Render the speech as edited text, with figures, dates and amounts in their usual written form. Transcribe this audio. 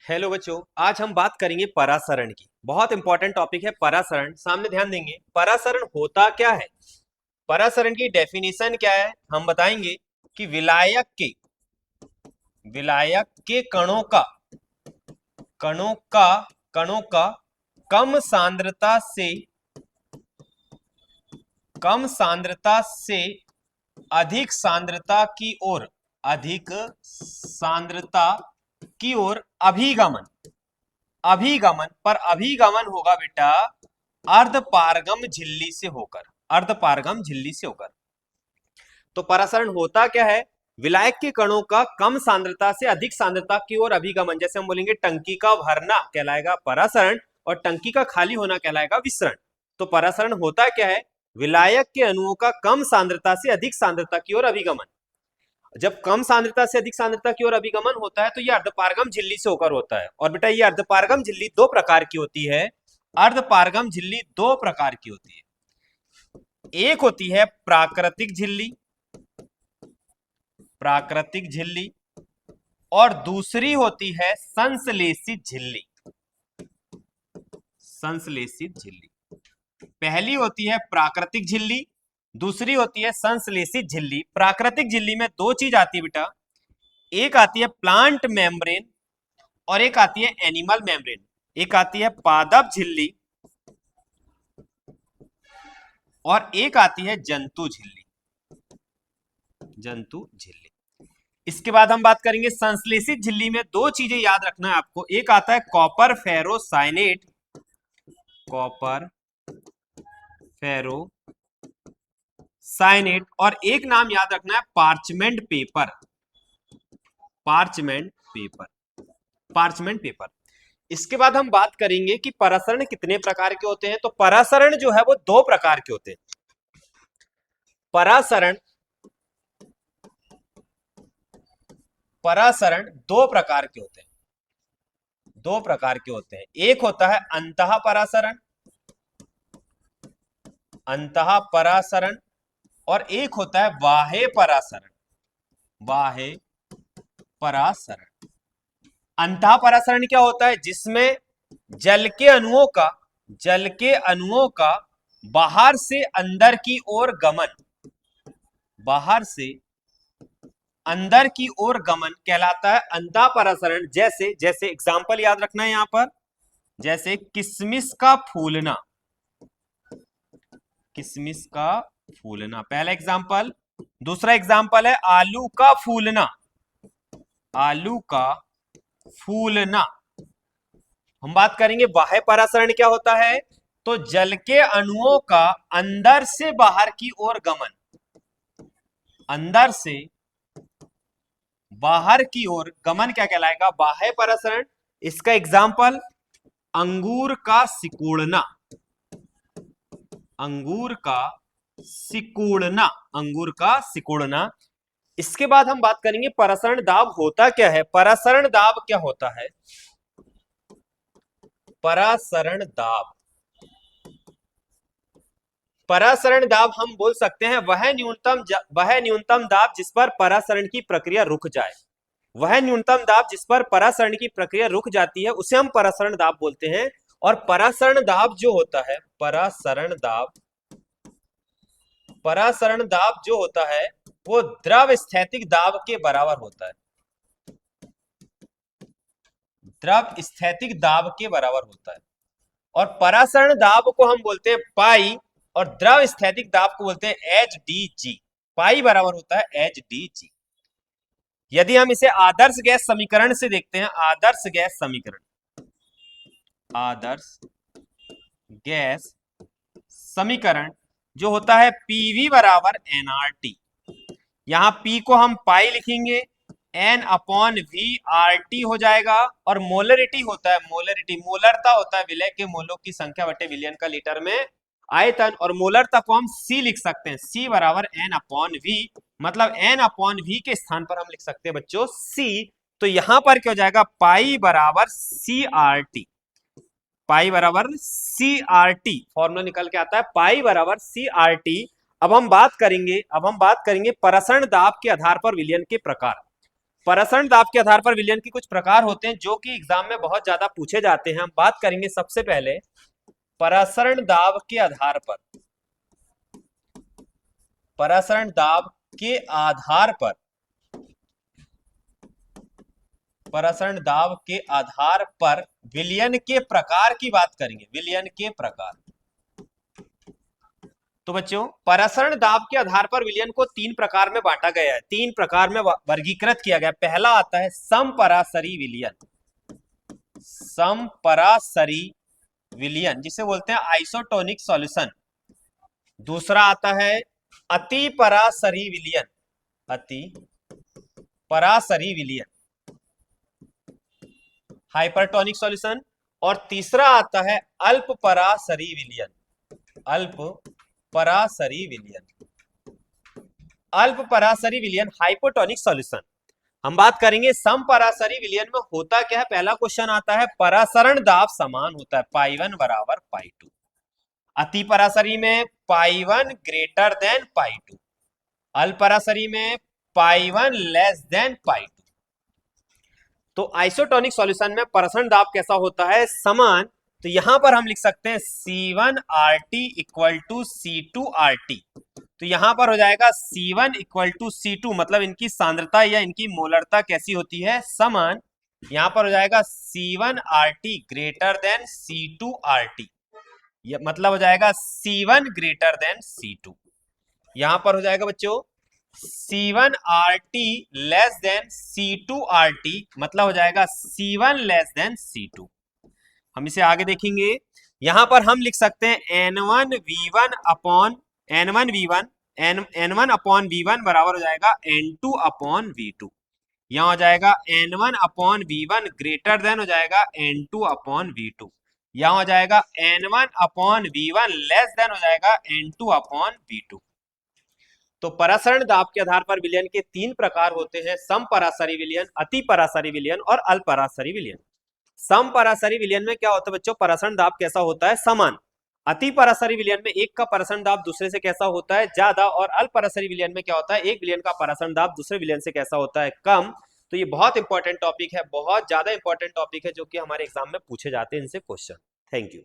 Hello बच्चों, आज हम बात करेंगे परासरण की। बहुत इंपॉर्टेंट टॉपिक है परासरण। सामने ध्यान देंगे, परासरण होता क्या है, परासरण की डेफिनेशन क्या है। हम बताएंगे कि विलायक के कणों का कणों का कम सांद्रता से अधिक सांद्रता की ओर अभिगमन होगा बेटा अर्धपारगम झिल्ली से होकर। तो परासरण होता क्या है, विलायक के कणों का कम सांद्रता से अधिक सांद्रता की ओर अभिगमन। जैसे हम बोलेंगे टंकी का भरना कहलाएगा परासरण और टंकी का खाली होना कहलाएगा विसरण। तो परासरण होता क्या है, विलायक के अणुओं का कम सांद्रता से अधिक सांद्रता की ओर अभिगमन। जब कम सांद्रता से अधिक सांद्रता की ओर अभिगमन होता है तो यह अर्धपारगम झिल्ली से होकर होता है। और बेटा ये अर्धपारगम झिल्ली दो प्रकार की होती है। अर्धपारगम झिल्ली दो प्रकार की होती है। एक होती है प्राकृतिक झिल्ली और दूसरी होती है संश्लेषित झिल्ली। पहली होती है प्राकृतिक झिल्ली, दूसरी होती है संश्लेषित झिल्ली। प्राकृतिक झिल्ली में दो चीज आती है बेटा, एक आती है प्लांट मेम्ब्रेन और एक आती है एनिमल मेम्ब्रेन। एक आती है पादप झिल्ली और एक आती है जंतु झिल्ली। इसके बाद हम बात करेंगे संश्लेषित झिल्ली में दो चीजें याद रखना है आपको। एक आता है कॉपर फेरोसाइनेट और एक नाम याद रखना है पार्चमेंट पेपर। इसके बाद हम बात करेंगे कि परासरण कितने प्रकार के होते हैं। तो परासरण जो है वो दो प्रकार के होते हैं। परासरण दो प्रकार के होते हैं। एक होता है अंतः परासरण और एक होता है बाह्य परासरण। अंतः परासरण क्या होता है, जिसमें जल के अणुओं का बाहर से अंदर की ओर गमन कहलाता है अंतः परासरण। जैसे एग्जांपल याद रखना है यहां पर, जैसे किशमिश का फूलना पहला एग्जांपल। दूसरा एग्जांपल है आलू का फूलना। हम बात करेंगे बाह्य परासरण क्या होता है। तो जल के अणुओं का अंदर से बाहर की ओर गमन, क्या कहलाएगा, बाह्य परासरण। इसका एग्जांपल अंगूर का सिकुड़ना। इसके बाद हम बात करेंगे परासरण दाब होता क्या है। परासरण दाब क्या होता है, परासरण दाब हम बोल सकते हैं वह न्यूनतम दाब जिस पर परासरण की प्रक्रिया रुक जाए। वह न्यूनतम दाब जिस पर परासरण की प्रक्रिया रुक जाती है उसे हम परासरण दाब बोलते हैं। और परासरण दाब जो होता है वो द्रव स्थैतिक दाब के बराबर होता है। और परासरण दाब को हम बोलते हैं पाई और द्रव स्थैतिक दाब को बोलते हैं एच पाई बराबर होता है एच। यदि हम इसे आदर्श गैस समीकरण से देखते हैं, आदर्श गैस समीकरण जो होता है पीवी बराबर एनआरटी। यहां पी को हम पाई लिखेंगे, n upon V R T हो जाएगा। और मोलरिटी होता है मोलरता होता है विलय के मोलों की संख्या बटे विलयन का लीटर में आयतन। और मोलरता को हम सी लिख सकते हैं, सी बराबर एन अपॉन वी। मतलब एन अपॉन वी के स्थान पर हम लिख सकते हैं बच्चों सी। तो यहां पर क्या हो जाएगा, पाई बराबर सी आर टी फॉर्मूला निकल के आता है पाई बराबर सी आर टी। अब हम बात करेंगे परासरण दाब के आधार पर विलयन के प्रकार। परासरण दाब के आधार पर विलयन के कुछ प्रकार होते हैं जो कि एग्जाम में बहुत ज्यादा पूछे जाते हैं। हम बात करेंगे सबसे पहले परासरण दाब के आधार पर। परासरण दाब के आधार पर, परासरण दाब के आधार पर विलयन के प्रकार की बात करेंगे। विलयन के प्रकार। तो बच्चों परासरण दाब के आधार पर विलयन को 3 प्रकार में बांटा गया है, 3 प्रकार में वर्गीकृत किया गया है। पहला आता है समपरासरी विलयन। समपरासरी विलयन जिसे बोलते हैं आइसोटोनिक सॉल्यूशन। दूसरा आता है अति परासरी विलयन। अति परासरी विलयन, हाइपरटोनिक सॉल्यूशन। और तीसरा आता है अल्प परासरी विलयन। अल्प परासरी विलयन। अल्प परासरी विलयन हाइपोटोनिक सॉल्यूशन। हम बात करेंगे समपरासरी विलयन में होता क्या है। पहला क्वेश्चन आता है परासरण दाब समान होता है, पाई 1 बराबर पाई 2। अति परासरी में पाई 1 ग्रेटर देन पाई 2। अल्प परासरी में पाई 1 लेस देन पाई 2। तो आइसोटोनिक सॉल्यूशन में परासरण दाब कैसा होता है, समान। तो यहां पर हम लिख सकते हैं C1RT इक्वल टू C2RT। तो यहां पर हो जाएगा C1 इक्वल टू C2, मतलब इनकी सांद्रता या इनकी मोलरता कैसी होती है, समान। यहां पर हो जाएगा C1RT ग्रेटर देन C2RT, मतलब हो जाएगा C1 ग्रेटर देन C2। यहां पर हो जाएगा बच्चों C1RT लेस देन C2RT, मतलब हो जाएगा C1 लेस देन C2। हम इसे आगे देखेंगे। यहां पर हम लिख सकते हैं N1V1 अपॉन V1 बराबर हो जाएगा N2 अपॉन V2। यहां हो जाएगा N1 upon V1 greater than हो जाएगा N2 अपॉन V2। यहां हो जाएगा N1 upon V1 less than हो जाएगा N2 अपॉन V2। तो परासरण दाब के आधार पर विलयन के 3 प्रकार होते हैं, समपरासरी विलयन, अति परासरी विलयन और अल्प परासरी विलयन। समपरासरी विलयन में क्या होता है बच्चों, परासरण दाब कैसा होता है, समान। अति परासरी विलयन में एक का परासरण दाब दूसरे से कैसा होता है, ज्यादा। और अल्प परासरी विलयन में क्या होता है, एक विलयन का परासरण दाब दूसरे विलयन से कैसा होता है, कम। तो ये बहुत इंपॉर्टेंट टॉपिक है, बहुत ज्यादा इंपॉर्टेंट टॉपिक है, जो कि हमारे एग्जाम में पूछे जाते हैं इनसे क्वेश्चन। Thank you.